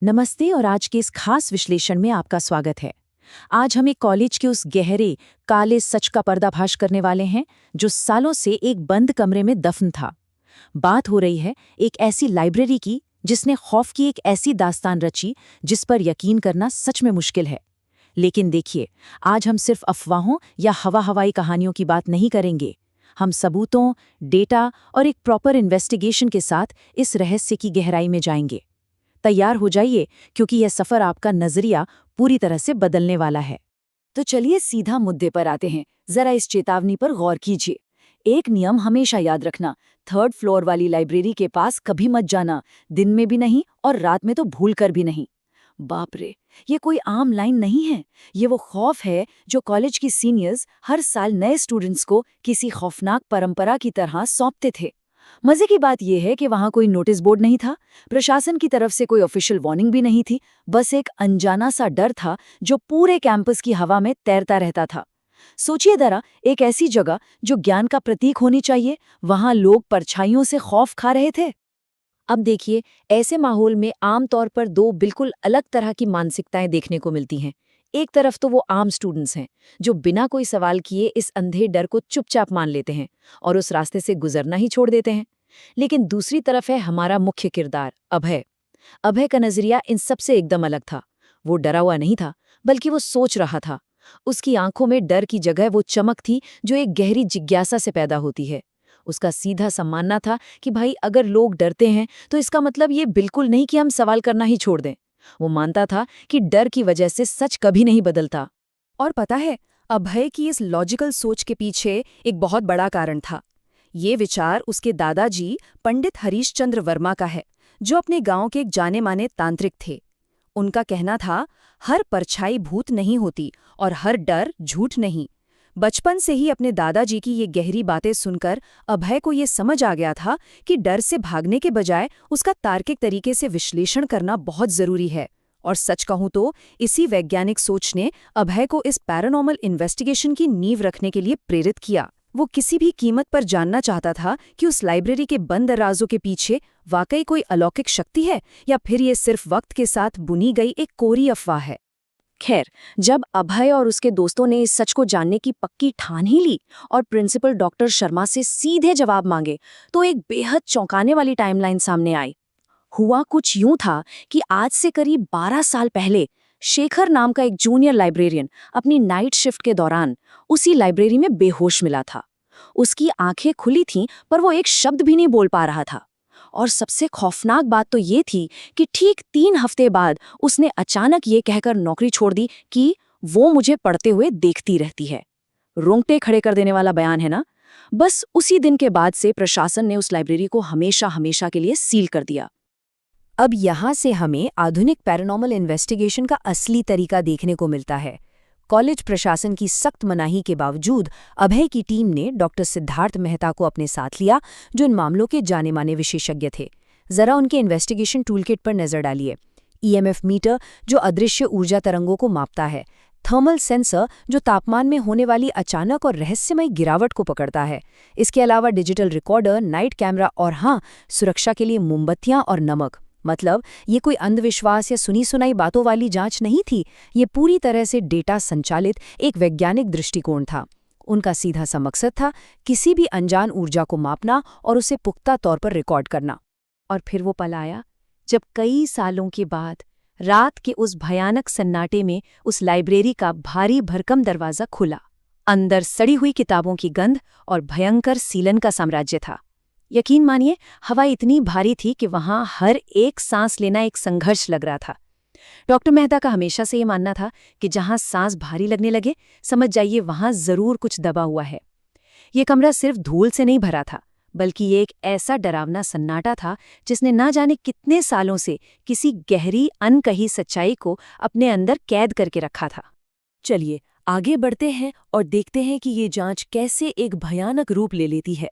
नमस्ते और आज के इस खास विश्लेषण में आपका स्वागत है। आज हम एक कॉलेज के उस गहरे काले सच का पर्दाफाश करने वाले हैं जो सालों से एक बंद कमरे में दफन था। बात हो रही है एक ऐसी लाइब्रेरी की जिसने खौफ की एक ऐसी दास्तान रची जिस पर यकीन करना सच में मुश्किल है। लेकिन देखिए, आज हम सिर्फ अफवाहों या हवाई कहानियों की बात नहीं करेंगे। हम सबूतों, डेटा और एक प्रॉपर इन्वेस्टिगेशन के साथ इस रहस्य की गहराई में जाएंगे। तैयार हो जाइए, क्योंकि यह सफर आपका नजरिया पूरी तरह से बदलने वाला है। तो चलिए सीधा मुद्दे पर आते हैं। जरा इस चेतावनी पर गौर कीजिए। एक नियम हमेशा याद रखना, थर्ड फ्लोर वाली लाइब्रेरी के पास कभी मत जाना, दिन में भी नहीं और रात में तो भूल कर भी नहीं। बाप रे, ये कोई आम लाइन नहीं है। ये वो खौफ है जो कॉलेज की सीनियर्स हर साल नए स्टूडेंट्स को किसी खौफनाक परंपरा की तरह सौंपते थे। मजे की बात यह है कि वहां कोई नोटिस बोर्ड नहीं था, प्रशासन की तरफ से कोई ऑफिशियल वार्निंग भी नहीं थी, बस एक अनजाना सा डर था जो पूरे कैंपस की हवा में तैरता रहता था। सोचिए जरा, एक ऐसी जगह जो ज्ञान का प्रतीक होनी चाहिए, वहां लोग परछाइयों से खौफ खा रहे थे। अब देखिए, ऐसे माहौल में आमतौर पर दो बिल्कुल अलग तरह की मानसिकताएं देखने को मिलती हैं। एक तरफ तो वो आम स्टूडेंट्स हैं जो बिना कोई सवाल किए इस अंधे डर को चुपचाप मान लेते हैं और उस रास्ते से गुजरना ही छोड़ देते हैं। लेकिन दूसरी तरफ है हमारा मुख्य किरदार अभय। अभय का नजरिया इन सबसे एकदम अलग था। वो डरा हुआ नहीं था, बल्कि वो सोच रहा था। उसकी आंखों में डर की जगह वो चमक थी जो एक गहरी जिज्ञासा से पैदा होती है। उसका सीधा सा मानना था कि भाई, अगर लोग डरते हैं तो इसका मतलब ये बिल्कुल नहीं कि हम सवाल करना ही छोड़ दें। वो मानता था कि डर की वजह से सच कभी नहीं बदलता। और पता है, अभय की इस लॉजिकल सोच के पीछे एक बहुत बड़ा कारण था। ये विचार उसके दादाजी पंडित हरीश चंद्र वर्मा का है, जो अपने गांव के एक जाने माने तांत्रिक थे। उनका कहना था, हर परछाई भूत नहीं होती और हर डर झूठ नहीं। बचपन से ही अपने दादाजी की ये गहरी बातें सुनकर अभय को ये समझ आ गया था कि डर से भागने के बजाय उसका तार्किक तरीके से विश्लेषण करना बहुत जरूरी है। और सच कहूं तो इसी वैज्ञानिक सोच ने अभय को इस पैरानॉर्मल इन्वेस्टिगेशन की नींव रखने के लिए प्रेरित किया। वो किसी भी कीमत पर जानना चाहता था कि उस लाइब्रेरी के बंद दरवाजों के पीछे वाकई कोई अलौकिक शक्ति है या फिर ये सिर्फ वक्त के साथ बुनी गई एक कोरी अफवाह है। खैर, जब अभय और उसके दोस्तों ने इस सच को जानने की पक्की ठान ही ली और प्रिंसिपल डॉक्टर शर्मा से सीधे जवाब मांगे, तो एक बेहद चौंकाने वाली टाइमलाइन सामने आई। हुआ कुछ यूं था कि आज से करीब 12 साल पहले शेखर नाम का एक जूनियर लाइब्रेरियन अपनी नाइट शिफ्ट के दौरान उसी लाइब्रेरी में बेहोश मिला था। उसकी आंखें खुली थीं, पर वो एक शब्द भी नहीं बोल पा रहा था। और सबसे खौफनाक बात तो ये थी कि ठीक 3 हफ्ते बाद उसने अचानक ये कहकर नौकरी छोड़ दी कि वो मुझे पढ़ते हुए देखती रहती है। रोंगटे खड़े कर देने वाला बयान है ना? बस उसी दिन के बाद से प्रशासन ने उस लाइब्रेरी को हमेशा हमेशा के लिए सील कर दिया। अब यहाँ से हमें आधुनिक पैरानॉर्मल इन्वेस्टिगेशन का असली तरीका देखने को मिलता है। कॉलेज प्रशासन की सख्त मनाही के बावजूद अभय की टीम ने डॉक्टर सिद्धार्थ मेहता को अपने साथ लिया, जो इन मामलों के जाने माने विशेषज्ञ थे। जरा उनके इन्वेस्टिगेशन टूलकिट पर नजर डालिए। ईएमएफ मीटर, जो अदृश्य ऊर्जा तरंगों को मापता है। थर्मल सेंसर, जो तापमान में होने वाली अचानक और रहस्यमय गिरावट को पकड़ता है। इसके अलावा डिजिटल रिकॉर्डर, नाइट कैमरा और हाँ, सुरक्षा के लिए मोमबत्तियां और नमक। मतलब ये कोई अंधविश्वास या सुनी सुनाई बातों वाली जांच नहीं थी। ये पूरी तरह से डेटा संचालित एक वैज्ञानिक दृष्टिकोण था। उनका सीधा सा मकसद था किसी भी अनजान ऊर्जा को मापना और उसे पुख्ता तौर पर रिकॉर्ड करना। और फिर वो पल आया जब कई सालों के बाद रात के उस भयानक सन्नाटे में उस लाइब्रेरी का भारी भरकम दरवाजा खुला। अंदर सड़ी हुई किताबों की गंध और भयंकर सीलन का साम्राज्य था। यकीन मानिए, हवा इतनी भारी थी कि वहां हर एक सांस लेना एक संघर्ष लग रहा था। डॉक्टर मेहता का हमेशा से ये मानना था कि जहां सांस भारी लगने लगे, समझ जाइए वहां जरूर कुछ दबा हुआ है। ये कमरा सिर्फ धूल से नहीं भरा था, बल्कि ये एक ऐसा डरावना सन्नाटा था जिसने ना जाने कितने सालों से किसी गहरी अनकही सच्चाई को अपने अंदर कैद करके रखा था। चलिए आगे बढ़ते हैं और देखते हैं कि ये जांच कैसे एक भयानक रूप ले लेती है।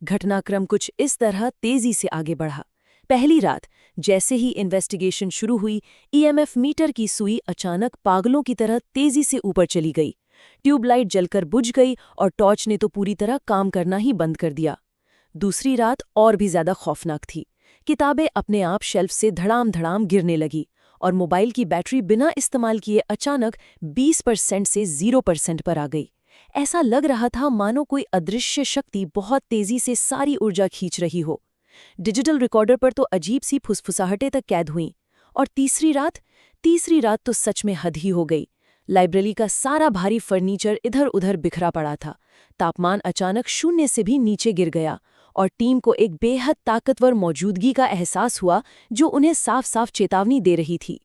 घटनाक्रम कुछ इस तरह तेजी से आगे बढ़ा। पहली रात जैसे ही इन्वेस्टिगेशन शुरू हुई, ईएमएफ मीटर की सुई अचानक पागलों की तरह तेजी से ऊपर चली गई। ट्यूबलाइट जलकर बुझ गई और टॉर्च ने तो पूरी तरह काम करना ही बंद कर दिया। दूसरी रात और भी ज्यादा खौफनाक थी। किताबें अपने आप शेल्फ से धड़ाम धड़ाम गिरने लगी और मोबाइल की बैटरी बिना इस्तेमाल किए अचानक 20% से 0% पर आ गई। ऐसा लग रहा था मानो कोई अदृश्य शक्ति बहुत तेजी से सारी ऊर्जा खींच रही हो। डिजिटल रिकॉर्डर पर तो अजीब सी फुसफुसाहटें तक कैद हुईं। और तीसरी रात तो सच में हद ही हो गई। लाइब्रेरी का सारा भारी फर्नीचर इधर उधर बिखरा पड़ा था। तापमान अचानक 0 से भी नीचे गिर गया और टीम को एक बेहद ताकतवर मौजूदगी का एहसास हुआ जो उन्हें साफ साफ चेतावनी दे रही थी।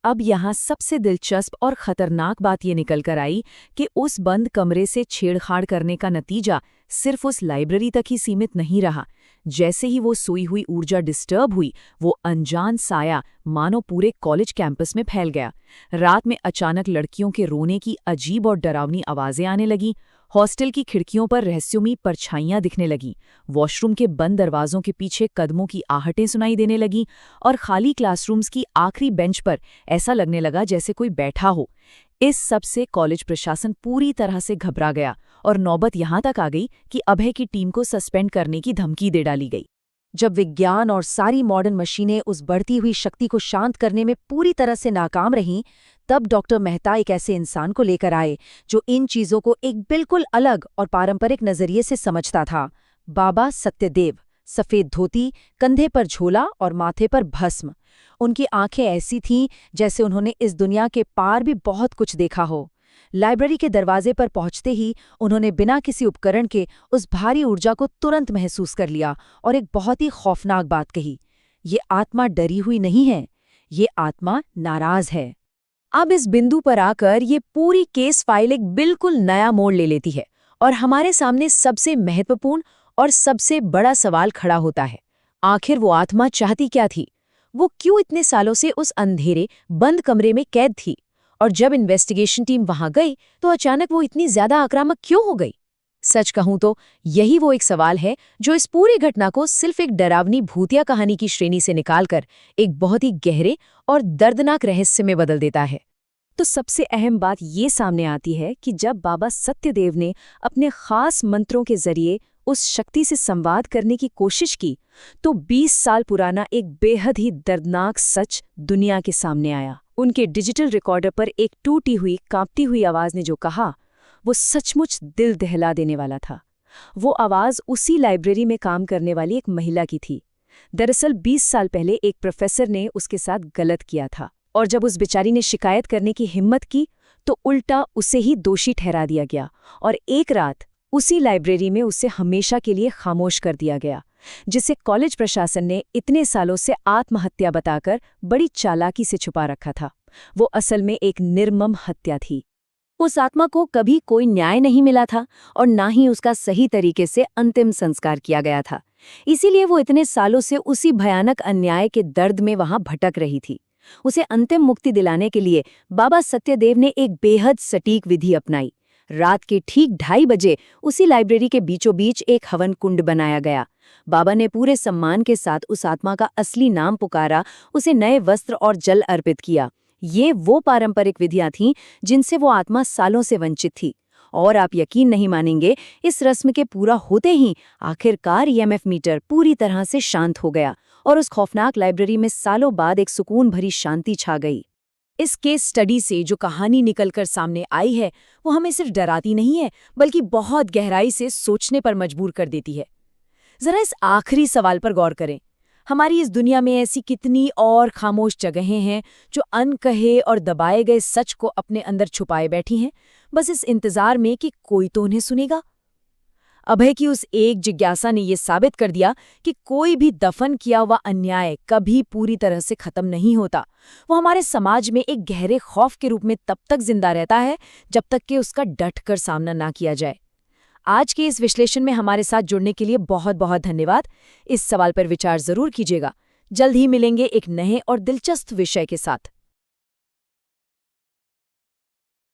अब यहाँ सबसे दिलचस्प और खतरनाक बात ये निकल कर आई कि उस बंद कमरे से छेड़छाड़ करने का नतीजा सिर्फ उस लाइब्रेरी तक ही सीमित नहीं रहा। जैसे ही वो सोई हुई ऊर्जा डिस्टर्ब हुई, वो अनजान साया मानो पूरे कॉलेज कैंपस में फैल गया। रात में अचानक लड़कियों के रोने की अजीब और डरावनी आवाजें आने लगीं। हॉस्टल की खिड़कियों पर रहस्यमयी परछाइयां दिखने लगीं। वॉशरूम के बंद दरवाजों के पीछे कदमों की आहटें सुनाई देने लगीं और खाली क्लासरूम्स की आखिरी बेंच पर ऐसा लगने लगा जैसे कोई बैठा हो। इस सब से कॉलेज प्रशासन पूरी तरह से घबरा गया और नौबत यहां तक आ गई कि अभय की टीम को सस्पेंड करने की धमकी दे डाली गई। जब विज्ञान और सारी मॉडर्न मशीनें उस बढ़ती हुई शक्ति को शांत करने में पूरी तरह से नाकाम रहीं, तब डॉक्टर मेहता एक ऐसे इंसान को लेकर आए जो इन चीजों को एक बिल्कुल अलग और पारंपरिक नजरिए से समझता था। बाबा सत्यदेव, सफेद धोती, कंधे पर झोला और माथे पर भस्म। उनकी आंखें ऐसी थीं जैसे उन्होंने इस दुनिया के पार भी बहुत कुछ देखा हो। लाइब्रेरी के दरवाजे पर पहुंचते ही उन्होंने बिना किसी उपकरण के उस भारी ऊर्जा को तुरंत महसूस कर लिया और एक बहुत ही खौफनाक बात कही, ये आत्मा डरी हुई नहीं है, ये आत्मा नाराज है। अब इस बिंदु पर आकर ये पूरी केस फाइल एक बिल्कुल नया मोड़ ले लेती है और हमारे सामने सबसे महत्वपूर्ण और सबसे बड़ा सवाल खड़ा होता है, आखिर वो आत्मा चाहती क्या थी? वो क्यों इतने सालों से उस अंधेरे बंद कमरे में कैद थी? और जब इन्वेस्टिगेशन टीम वहां गई तो अचानक वो इतनी ज्यादा आक्रामक क्यों हो गई? सच कहूं तो यही वो एक सवाल है जो इस पूरी घटना को सिर्फ एक डरावनी भूतिया कहानी की श्रेणी से निकालकर एक बहुत ही गहरे और दर्दनाक रहस्य में बदल देता है। तो सबसे अहम बात ये सामने आती है कि जब बाबा सत्यदेव ने अपने खास मंत्रों के जरिए उस शक्ति से संवाद करने की कोशिश की, तो 20 साल पुराना एक बेहद ही दर्दनाक सच दुनिया के सामने आया। उनके डिजिटल रिकॉर्डर पर एक टूटी हुई, कांपती हुई आवाज ने जो कहा, वो सचमुच दिल दहला देने वाला था। वो आवाज उसी लाइब्रेरी में काम करने वाली एक महिला की थी। दरअसल 20 साल पहले एक प्रोफेसर ने उसके साथ गलत किया था और जब उस बेचारी ने शिकायत करने की हिम्मत की तो उल्टा उसे ही दोषी ठहरा दिया गया और एक रात उसी लाइब्रेरी में उसे हमेशा के लिए खामोश कर दिया गया, जिसे कॉलेज प्रशासन ने इतने सालों से आत्महत्या बताकर बड़ी चालाकी से छुपा रखा था। वो असल में एक निर्मम हत्या थी। उस आत्मा को कभी कोई न्याय नहीं मिला था और ना ही उसका सही तरीके से अंतिम संस्कार किया गया था। इसीलिए वो इतने सालों से उसी भयानक अन्याय के दर्द में वहां भटक रही थी। उसे अंतिम मुक्ति दिलाने के लिए बाबा सत्यदेव ने एक बेहद सटीक विधि अपनाई। रात के ठीक 2:30 बजे उसी लाइब्रेरी के बीचों बीच एक हवन कुंड बनाया गया। बाबा ने पूरे सम्मान के साथ उस आत्मा का असली नाम पुकारा, उसे नए वस्त्र और जल अर्पित किया। ये वो पारंपरिक विधियां थीं जिनसे वो आत्मा सालों से वंचित थी। और आप यकीन नहीं मानेंगे, इस रस्म के पूरा होते ही आखिरकार ईएमएफ मीटर पूरी तरह से शांत हो गया और उस खौफनाक लाइब्रेरी में सालों बाद एक सुकून भरी शांति छा गई। इस केस स्टडी से जो कहानी निकलकर सामने आई है, वो हमें सिर्फ डराती नहीं है बल्कि बहुत गहराई से सोचने पर मजबूर कर देती है। जरा इस आखिरी सवाल पर गौर करें, हमारी इस दुनिया में ऐसी कितनी और खामोश जगहें हैं जो अनकहे और दबाए गए सच को अपने अंदर छुपाए बैठी हैं, बस इस इंतजार में कि कोई तो उन्हें सुनेगा। अभय की उस एक जिज्ञासा ने यह साबित कर दिया कि कोई भी दफन किया हुआ अन्याय कभी पूरी तरह से खत्म नहीं होता। वो हमारे समाज में एक गहरे खौफ के रूप में तब तक जिंदा रहता है जब तक कि उसका डटकर सामना ना किया जाए। आज के इस विश्लेषण में हमारे साथ जुड़ने के लिए बहुत बहुत धन्यवाद। इस सवाल पर विचार जरूर कीजिएगा। जल्द ही मिलेंगे एक नए और दिलचस्प विषय के साथ।